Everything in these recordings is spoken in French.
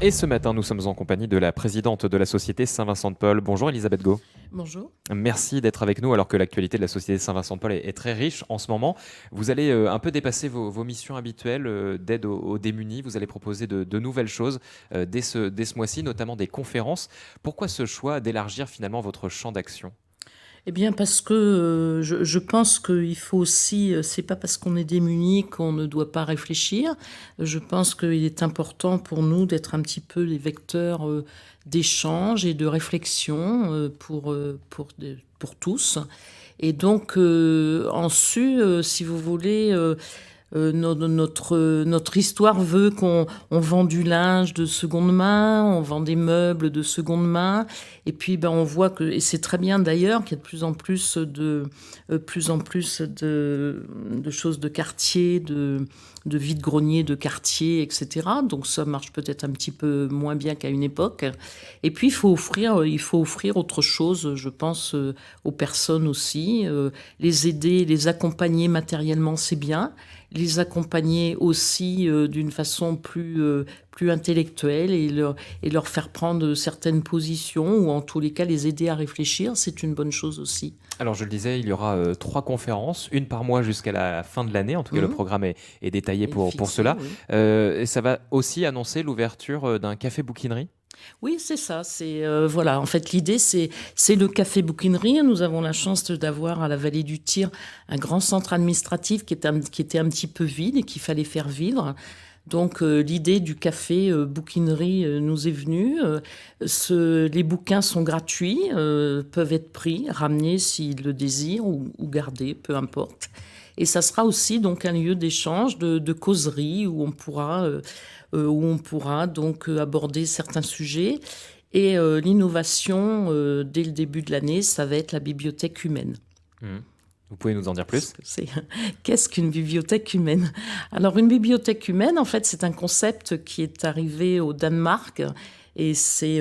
Et ce matin, nous sommes en compagnie de la présidente de la Société Saint-Vincent-de-Paul. Bonjour Elisabeth Gau. Bonjour. Merci d'être avec nous alors que l'actualité de la Société Saint-Vincent-de-Paul est très riche en ce moment. Vous allez un peu dépasser vos missions habituelles d'aide aux démunis. Vous allez proposer de nouvelles choses dès ce mois-ci, notamment des conférences. Pourquoi ce choix d'élargir finalement votre champ d'action ? Eh bien, parce que je pense qu'il faut aussi, c'est pas parce qu'on est démuni qu'on ne doit pas réfléchir. Je pense qu'il est important pour nous d'être un petit peu les vecteurs d'échange et de réflexion pour tous. Et donc, si vous voulez, notre histoire veut qu'on vend du linge de seconde main, on vend des meubles de seconde main, et puis on voit que, et c'est très bien d'ailleurs, qu'il y a de plus en plus de choses de quartier, de vide-grenier de quartier, etc. Donc ça marche peut-être un petit peu moins bien qu'à une époque. Et puis il faut offrir autre chose, je pense, aux personnes aussi. Les aider, les accompagner matériellement, c'est bien. Les accompagner aussi d'une façon plus intellectuelle et leur faire prendre certaines positions, ou en tous les cas les aider à réfléchir, c'est une bonne chose aussi. Alors je le disais, il y aura 3 conférences, une par mois jusqu'à la fin de l'année. En tout cas, le programme est détaillé pour Fixé, cela. oui. Et ça va aussi annoncer l'ouverture d'un café bouquinerie. Oui, c'est ça. Voilà. En fait, l'idée, c'est le café bouquinerie. Nous avons la chance d'avoir à la Vallée du Tyr un grand centre administratif qui était un petit peu vide et qu'il fallait faire vivre. Donc, l'idée du café bouquinerie nous est venue. Les bouquins sont gratuits, peuvent être pris, ramenés s'ils le désirent ou gardés, peu importe. Et ça sera aussi donc un lieu d'échange, de causerie où on pourra donc aborder certains sujets. Et l'innovation, dès le début de l'année, ça va être la bibliothèque humaine. Vous pouvez nous en dire plus ? Qu'est-ce qu'une bibliothèque humaine ? Alors, une bibliothèque humaine, en fait, c'est un concept qui est arrivé au Danemark. Et c'est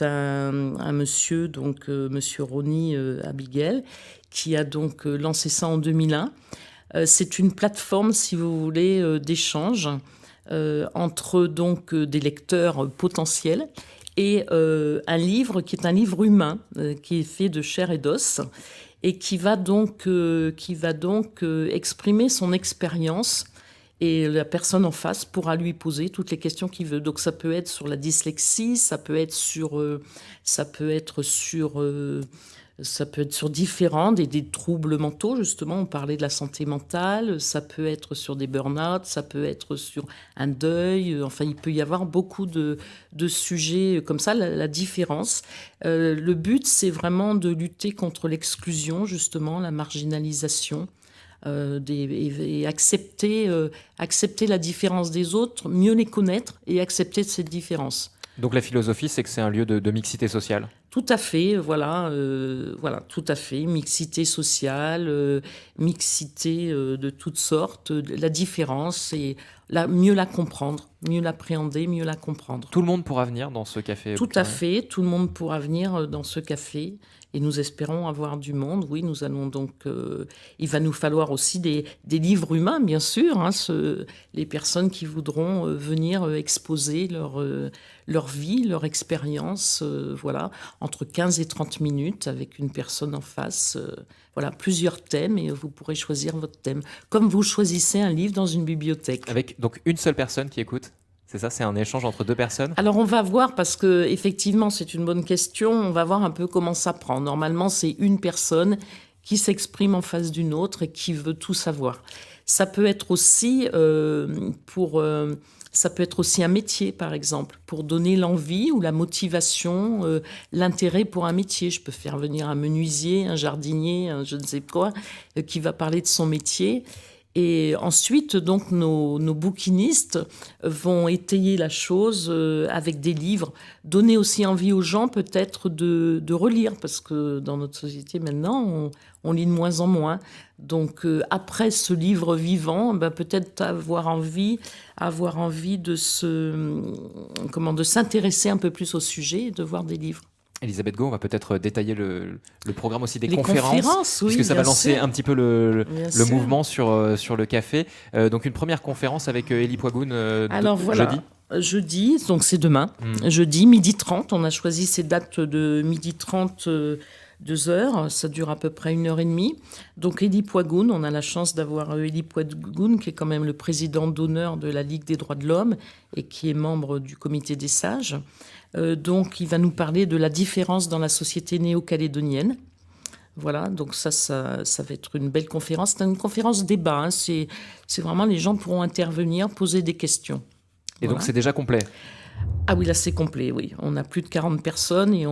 un monsieur, donc monsieur Ronny Abigail, qui a donc lancé ça en 2001. C'est une plateforme, si vous voulez, d'échange entre donc des lecteurs potentiels et un livre qui est un livre humain, qui est fait de chair et d'os, et qui va donc exprimer son expérience, et la personne en face pourra lui poser toutes les questions qu'il veut. Donc ça peut être sur la dyslexie, ça peut être sur différents, des troubles mentaux, justement, on parlait de la santé mentale, ça peut être sur des burn-out, ça peut être sur un deuil, enfin, il peut y avoir beaucoup de sujets comme ça, la différence. Le but, c'est vraiment de lutter contre l'exclusion, justement, la marginalisation, et accepter la différence des autres, mieux les connaître et accepter cette différence. Donc la philosophie, c'est que c'est un lieu de mixité sociale. Tout à fait, voilà, tout à fait. Mixité sociale, mixité de toutes sortes, la différence, et mieux la comprendre, mieux l'appréhender, mieux la comprendre. Tout le monde pourra venir dans ce café. Tout à fait, tout le monde pourra venir dans ce café, et nous espérons avoir du monde. Oui, nous allons donc... il va nous falloir aussi des livres humains, bien sûr, hein, les personnes qui voudront venir exposer leur vie, leur expérience, voilà, entre 15 et 30 minutes avec une personne en face. Voilà, plusieurs thèmes, et vous pourrez choisir votre thème, comme vous choisissez un livre dans une bibliothèque. Avec donc une seule personne qui écoute ? C'est ça, c'est un échange entre 2 personnes ? Alors on va voir, parce que effectivement c'est une bonne question. On va voir un peu comment ça prend. Normalement, c'est une personne qui s'exprime en face d'une autre et qui veut tout savoir. Ça peut être aussi ça peut être aussi un métier, par exemple, pour donner l'envie ou la motivation, l'intérêt pour un métier. Je peux faire venir un menuisier, un jardinier, je ne sais quoi, qui va parler de son métier. Et ensuite, donc, nos bouquinistes vont étayer la chose avec des livres, donner aussi envie aux gens peut-être de relire, parce que dans notre société maintenant, on lit de moins en moins. Donc, après ce livre vivant, peut-être avoir envie de s'intéresser un peu plus au sujet et de voir des livres. Elisabeth Gau, on va peut-être détailler le programme aussi des Les conférences, oui, puisque ça va bien lancer sûr. un petit peu le Bien sûr. mouvement sur le café. Donc une première conférence avec Élie Poigoun Alors voilà, jeudi. Jeudi, donc c'est demain, jeudi, 12h30. On a choisi ces dates de 12h30, 2h. Ça dure à peu près 1h30. Donc Elie Poigoun, on a la chance d'avoir Elie Poigoun, qui est quand même le président d'honneur de la Ligue des droits de l'homme et qui est membre du comité des sages. Donc il va nous parler de la différence dans la société néo-calédonienne. Voilà, donc ça va être une belle conférence. C'est une conférence débat, hein. C'est vraiment, les gens pourront intervenir, poser des questions. Et Voilà. donc c'est déjà complet? Ah oui, là c'est complet, oui. On a plus de 40 personnes et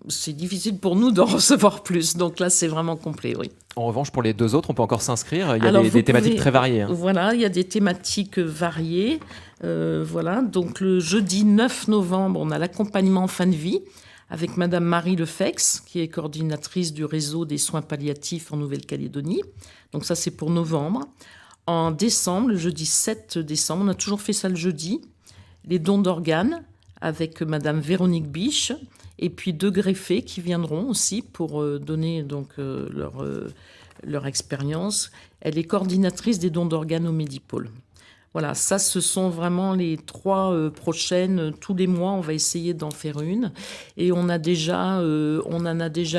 c'est difficile pour nous d'en recevoir plus. Donc là c'est vraiment complet, oui. En revanche, pour les 2 autres, on peut encore s'inscrire. Il y a Alors, des thématiques très variées. Hein. Voilà, il y a des thématiques variées. Voilà, donc le jeudi 9 novembre, on a l'accompagnement en fin de vie avec Madame Marie Lefex, qui est coordinatrice du réseau des soins palliatifs en Nouvelle-Calédonie. Donc ça, c'est pour novembre. En décembre, le jeudi 7 décembre, on a toujours fait ça le jeudi, les dons d'organes avec Madame Véronique Biche, et puis 2 greffés qui viendront aussi pour donner donc leur expérience. Elle est coordinatrice des dons d'organes au Medipôle. Voilà, ça, ce sont vraiment les 3 prochaines. Tous les mois, on va essayer d'en faire une. Et on en a déjà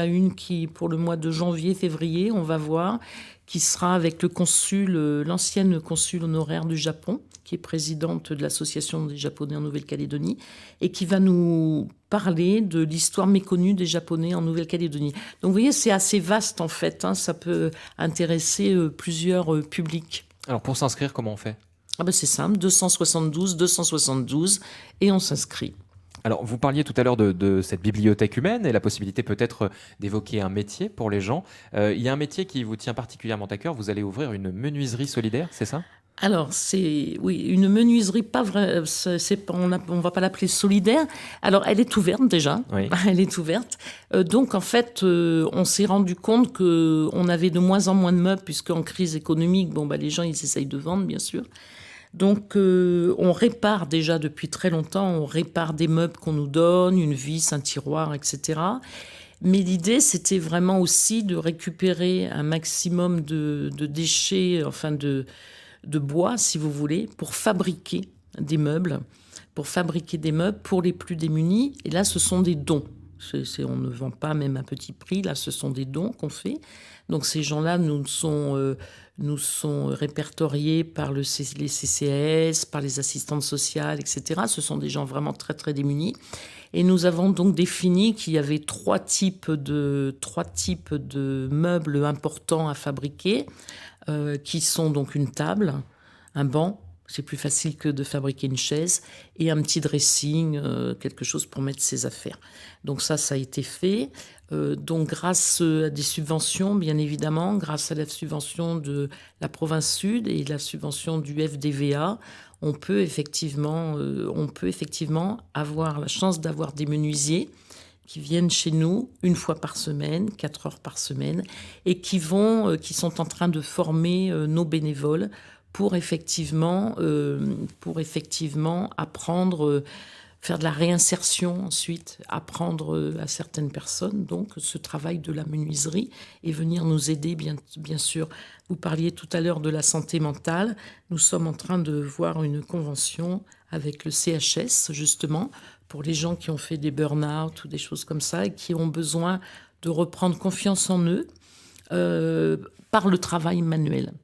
une qui, pour le mois de janvier, février, on va voir, qui sera avec le consul, l'ancienne consul honoraire du Japon, qui est présidente de l'Association des Japonais en Nouvelle-Calédonie, et qui va nous parler de l'histoire méconnue des Japonais en Nouvelle-Calédonie. Donc, vous voyez, c'est assez vaste, en fait. Hein, ça peut intéresser plusieurs publics. Alors, pour s'inscrire, comment on fait? Ah ben c'est simple, 272, et on s'inscrit. Alors, vous parliez tout à l'heure de cette bibliothèque humaine et la possibilité peut-être d'évoquer un métier pour les gens. Il y a un métier qui vous tient particulièrement à cœur. Vous allez ouvrir une menuiserie solidaire, c'est ça? Alors, oui, une menuiserie, pas vrai, on ne va pas l'appeler solidaire. Alors, elle est ouverte déjà. Oui. Elle est ouverte. Donc, en fait, on s'est rendu compte qu'on avait de moins en moins de meubles, puisqu'en crise économique, les gens, ils essayent de vendre, bien sûr. Donc, on répare déjà depuis très longtemps, on répare des meubles qu'on nous donne, une vis, un tiroir, etc. Mais l'idée, c'était vraiment aussi de récupérer un maximum de déchets, enfin de bois, si vous voulez, pour fabriquer des meubles pour les plus démunis. Et là, ce sont des dons. On ne vend pas même à petit prix. Là, ce sont des dons qu'on fait. Donc, ces gens-là nous sont répertoriés par les CCAS, par les assistantes sociales, etc. Ce sont des gens vraiment très, très démunis. Et nous avons donc défini qu'il y avait trois types de meubles importants à fabriquer, qui sont donc une table, un banc, c'est plus facile que de fabriquer une chaise, et un petit dressing, quelque chose pour mettre ses affaires. Donc ça a été fait. Donc grâce à des subventions, bien évidemment, grâce à la subvention de la province sud et la subvention du FDVA, on peut effectivement avoir la chance d'avoir des menuisiers qui viennent chez nous 1 fois par semaine, 4 heures par semaine, et qui sont en train de former nos bénévoles pour effectivement apprendre, faire de la réinsertion ensuite, apprendre à certaines personnes donc ce travail de la menuiserie et venir nous aider bien sûr. Vous parliez tout à l'heure de la santé mentale. Nous sommes en train de voir une convention avec le CHS justement pour les gens qui ont fait des burn-out ou des choses comme ça et qui ont besoin de reprendre confiance en eux par le travail manuel.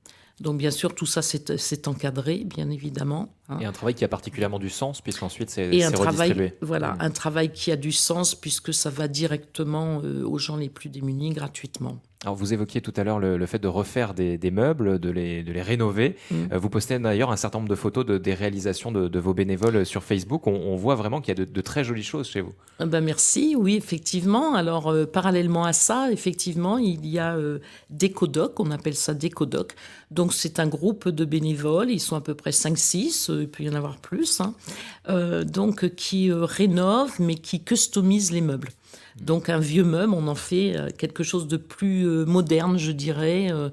Donc, bien sûr, tout ça, c'est encadré, bien évidemment. Hein. Et un travail qui a particulièrement du sens, puisqu'ensuite, c'est redistribué. Voilà, un travail qui a du sens, puisque ça va directement aux gens les plus démunis, gratuitement. Alors, vous évoquiez tout à l'heure le fait de refaire des meubles, de les rénover. Vous postez d'ailleurs un certain nombre de photos des réalisations de vos bénévoles sur Facebook. On voit vraiment qu'il y a de très jolies choses chez vous. Merci, oui, effectivement. Alors, parallèlement à ça, effectivement, il y a Décodoc, on appelle ça Décodoc. Donc, c'est un groupe de bénévoles, ils sont à peu près 5-6, il peut y en avoir plus, hein, donc qui rénovent, mais qui customisent les meubles. Donc un vieux meuble, on en fait quelque chose de plus moderne, je dirais. Vous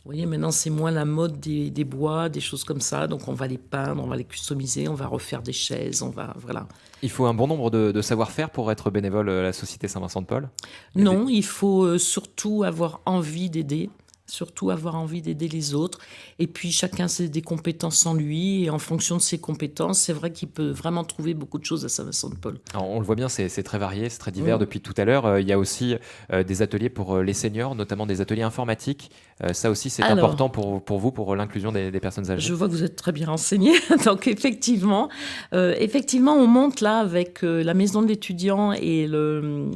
voyez, maintenant c'est moins la mode des bois, des choses comme ça. Donc on va les peindre, on va les customiser, on va refaire des chaises, voilà. Il faut un bon nombre de savoir-faire pour être bénévole à la Société Saint-Vincent-de-Paul? Non, il faut surtout avoir envie d'aider. surtout avoir envie d'aider les autres. Et puis chacun a des compétences en lui, et en fonction de ses compétences, c'est vrai qu'il peut vraiment trouver beaucoup de choses à Saint-Vincent-de-Paul. Alors, on le voit bien, c'est très varié, c'est très divers Mmh. depuis tout à l'heure. Il y a aussi des ateliers pour les seniors, notamment des ateliers informatiques. Ça aussi, c'est Alors, important pour vous, pour l'inclusion des personnes âgées. je vois que vous êtes très bien renseigné. Donc effectivement, on monte là avec la maison de l'étudiant et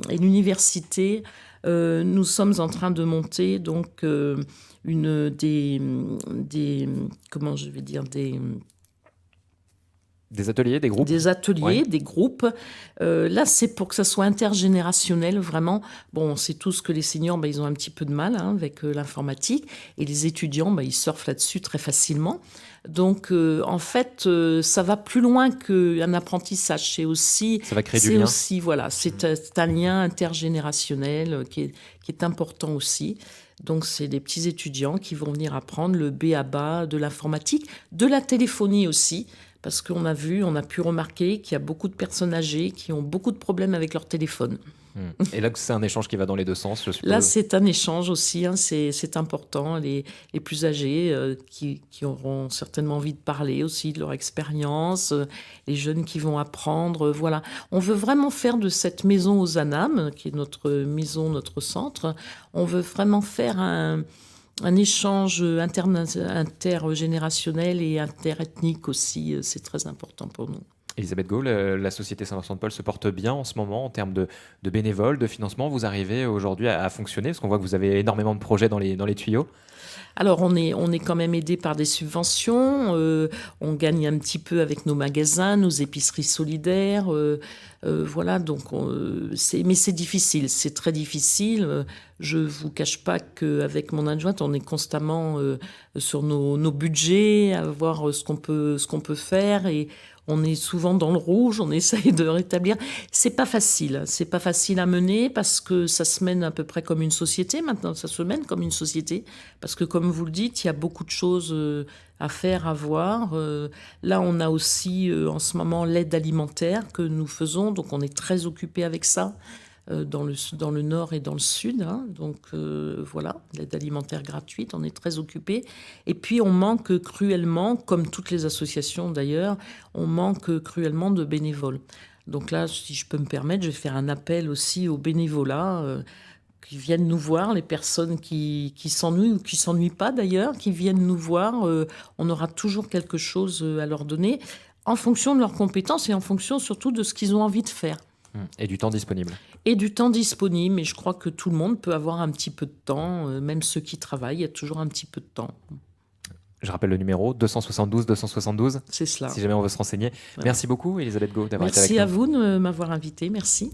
l'université. Nous sommes en train de monter donc des comment je vais dire Des ateliers, des groupes? des ateliers, Ouais. des groupes. Là, c'est pour que ça soit intergénérationnel, vraiment. Bon, on sait tous que les seniors, ils ont un petit peu de mal avec l'informatique, et les étudiants, ils surfent là-dessus très facilement. Donc, en fait, ça va plus loin qu'un apprentissage. Ça va créer du lien. Voilà, c'est un lien intergénérationnel qui est important aussi. Donc, c'est des petits étudiants qui vont venir apprendre le b.a.-ba de l'informatique, de la téléphonie aussi, parce qu'on a pu remarquer qu'il y a beaucoup de personnes âgées qui ont beaucoup de problèmes avec leur téléphone. Et là, c'est un échange qui va dans les deux sens, je suppose. Là, c'est un échange aussi, hein, c'est important. Les plus âgés qui auront certainement envie de parler aussi de leur expérience, les jeunes qui vont apprendre, voilà. On veut vraiment faire de cette maison aux Anames, qui est notre maison, notre centre, on veut vraiment faire un échange intergénérationnel et interethnique aussi. C'est très important pour nous. Elisabeth Gaulle, la Société Saint-Vincent-de-Paul se porte bien en ce moment en termes de bénévoles, de financement. Vous arrivez aujourd'hui à fonctionner, parce qu'on voit que vous avez énormément de projets dans les tuyaux. Alors, on est quand même aidé par des subventions. On gagne un petit peu avec nos magasins, nos épiceries solidaires. Voilà, donc mais c'est difficile, c'est très difficile. Je vous cache pas qu'avec mon adjointe, on est constamment sur nos budgets, à voir ce qu'on peut faire, et on est souvent dans le rouge. On essaye de rétablir. C'est pas facile à mener, parce que ça se mène à peu près comme une société. Maintenant, ça se mène comme une société, parce que comme vous le dites, il y a beaucoup de choses à faire, à voir. Là, on a aussi en ce moment l'aide alimentaire que nous faisons, donc on est très occupé avec ça dans le nord et dans le sud, hein. Donc voilà, l'aide alimentaire gratuite, on est très occupé. Et puis on manque cruellement, comme toutes les associations d'ailleurs, on manque cruellement de bénévoles. Donc là, si je peux me permettre, je vais faire un appel aussi aux bénévolats qui viennent nous voir, les personnes qui s'ennuient ou qui s'ennuient pas d'ailleurs, qui viennent nous voir. On aura toujours quelque chose à leur donner en fonction de leurs compétences et en fonction surtout de ce qu'ils ont envie de faire. Et du temps disponible. Et du temps disponible, mais je crois que tout le monde peut avoir un petit peu de temps, même ceux qui travaillent, il y a toujours un petit peu de temps. Je rappelle le numéro 272 272, C'est cela. si jamais on veut se renseigner. Voilà. Merci beaucoup, Elisabeth Gaulle, d'avoir été avec Merci nous. à vous de m'avoir invité, merci.